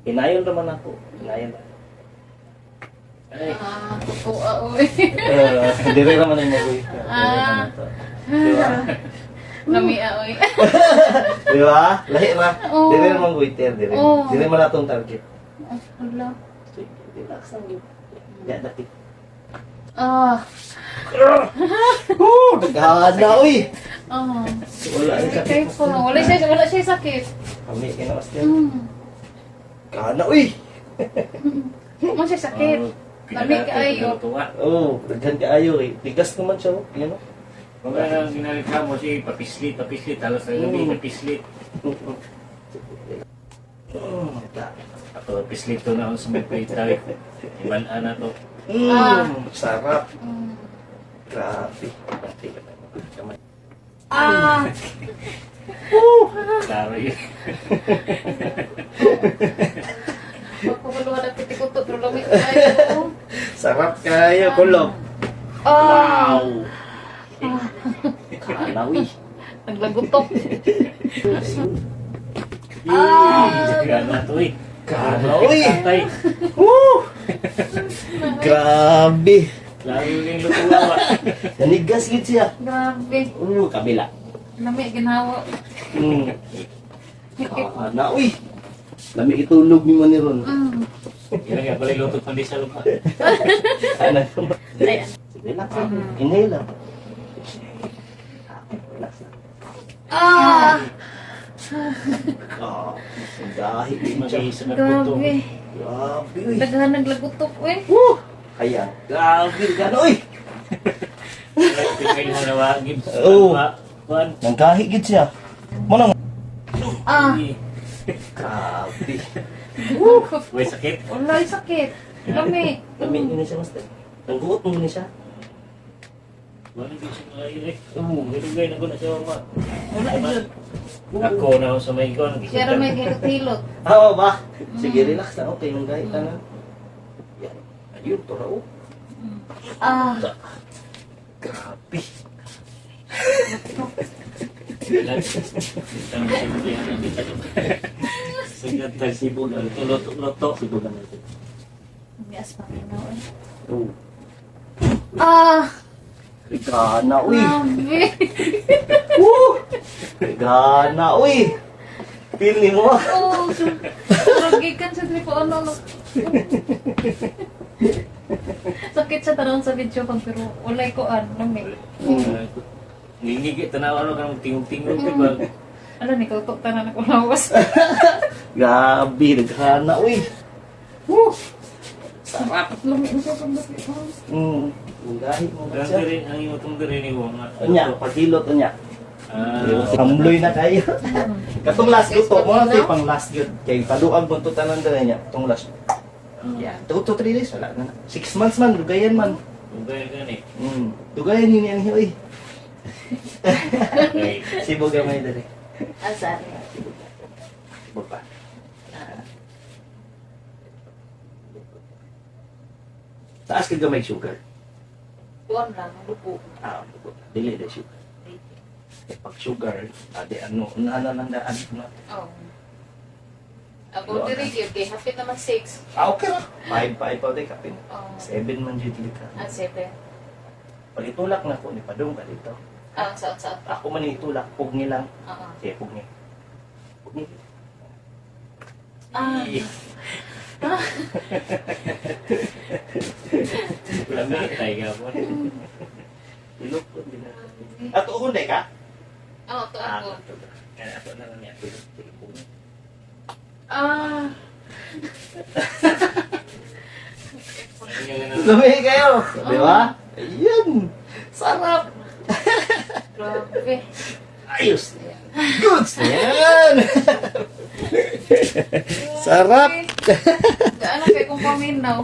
Hinayon naman ako. Hinayon. Ay. Uy. Dire naman yung magoy. Di ba? Namia, uy. Di ba? Lahi na. Oo. Dire naman goiter. Oo. Dire man atong target. Hala. Relax lang yun. Yan, dati. Naghahanda, uy! Wala yung sakit. Wala siya sakit. Kami, kinawas din. Kahana, uy! Wala siya sakit. Kami kaayo. Oo, naghan kaayo eh. Tigas naman siya, oh. Yan, oh. Kung ang ginalita mo si papislit, halos na gabi napislit. Ako pislit to na ako sa may paytay. Ibalaan na to. Sarap. Grabe. Klaro yun. Pagpapuluhan ang pitikuto, pero lamig tayo. Sarap kayo, kulog. Wow! Kahana, uy. Naglagutok. Gana to eh. Kahana, uy. Tatay. Grabe. Klaro yung lutuwa. Nanigas yun siya. Grabe. Kabila. Lamig, ginawa. Kahana, uy. Lami itulog ni Maniron. Yan nga pala luto pandi sa lupa. Ano? Ayan. Sige lang. Inhale lang. Relax lang. Ang dahil din siya. Mag-iisa na puto. Grabe. Grabe, uy. Daghan naglagutok, uy. Ayan. Grabe, gano'n, uy. Tingnan mo na wagin. Oo. Kuan. Nangkahigit siya. Manang. Ah. Grabe. May sakit. Wala yung sakit. Lamig. Lami ni siya, master. Nangguot mo ni siya. Wala din siya ngayon eh. Nilugay na ko na siya mama. Wala yun. Ako na ako sa may kon. Siya rin may hilot-hilot. Oo ba? Sige, relax na. Okay, nung gahit na. Yan. Ayun, tura, oh. Grabe. Sagat tayo sibo na. Loto. Sibo lang natin. May aspak na, uy. Oo. Gana, uy. Grabe. Gana, uy. Pili mo. Ragikan sa tripo, ano. Sakit sa tarong sa video pang pero walay ko lamig. Ningigi, tanawa ka ng tingog-tingog. Diba? Ano, ni kautok tanan ako lawas. Grabe, naghana, uy. Sarap. Lamig na siya pang lamig. Ang gahit mo ba Ang siya? dirin, ang imotong dirin ni Wong. Anya, pagkilot, anya. Ah, Hamloy na kayo. Katong last luto mo na ito pang last yun. Kaya paluag mo ito tanan dala niya. Itong last. Yan. 2 to 3 days. Wala na. 6 months man. Dugayan man. ugay gani. Dugayan yun yan. Uy. Okay. Sibo gamay dali. Asar. Sibo pa. Taas ka gamay sugar. Tuwan lang, lupo. Dili na sugar. Pag sugar, ade ano, unahan lang daan. Oh. Ako diri yun, kay hapit naman 6. Okay lang. 5 pa din kapin. Oh. 7 man dyan ka. 7. Pag itulak na ko, ni Padong ka dito. Saan. Ako man itulak, pugni lang. Oo. Sige, pugni. Pugni. Lamitay ka po. Ilok po, din na. Ato, hunday ka? Oo, to ako. Kaya ato na lang yan. Sige, pugni. Lumi kayo! Di ba? Ayan! Sarap! Grabe. Ayos na yan. Goods na yan! Sarap! Gaano kayo kung paminaw?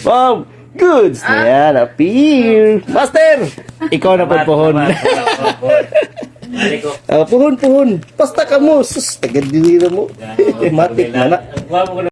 Mom! Goods na yan! Appear! Master! Ikaw na pagpuhon. Balik ko. Puhon! Basta ka mo! Sus! Tagadili na mo. Matik na na. Ang guwapo ko